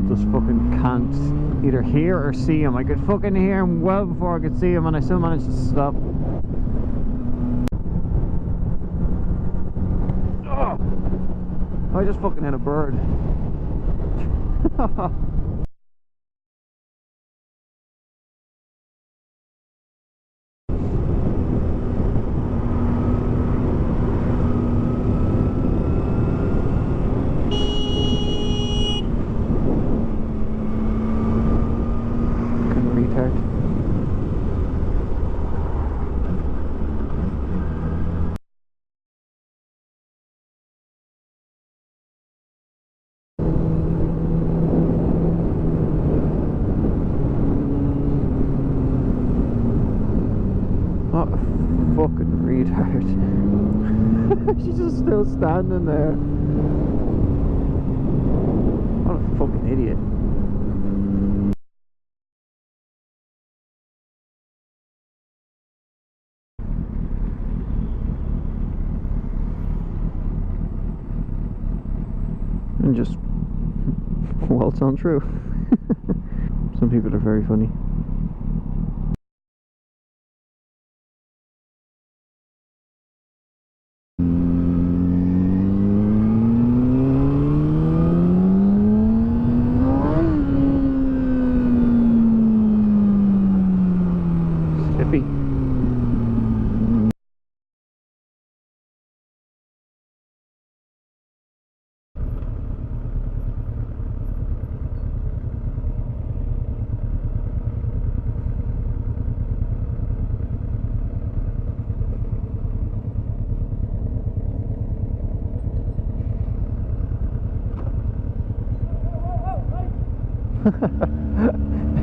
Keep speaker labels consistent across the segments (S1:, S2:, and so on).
S1: just fucking can't either hear or see him. I could fucking hear him well before I could see him, and I still managed to stop. Oh, I just fucking hit a bird. What a fucking retard. She's just still standing there. What a fucking idiot. And just waltz on through. Some people are very funny. Skippy.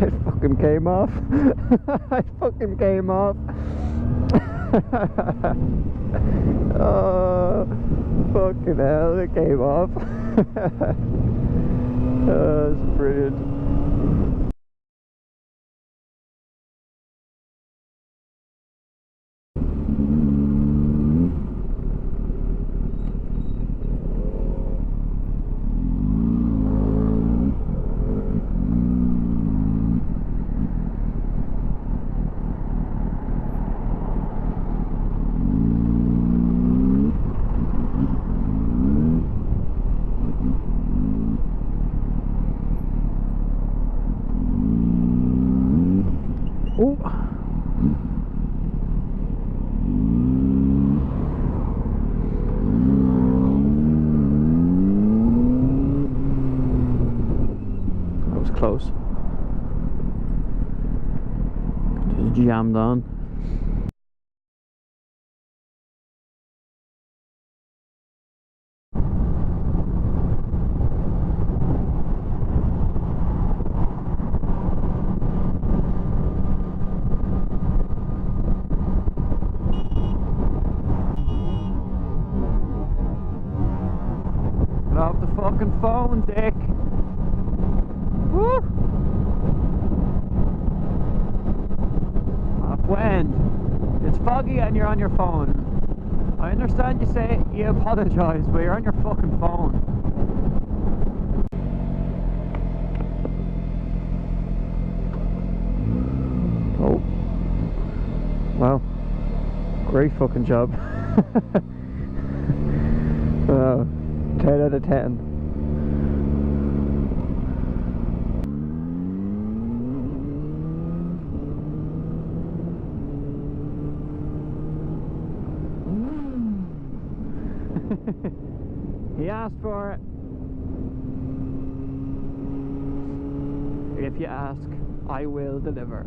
S1: It fucking came off. It fucking came off. Oh, fucking hell, it came off. Oh, that's brilliant. Oh. That was close. Just jammed on. Get off the fucking phone, dick. Woo! Upwind. It's foggy and you're on your phone. I understand you say you apologise, but you're on your fucking phone. Oh. Wow. Great fucking job. 10 out of 10. He asked for it. If you ask, I will deliver.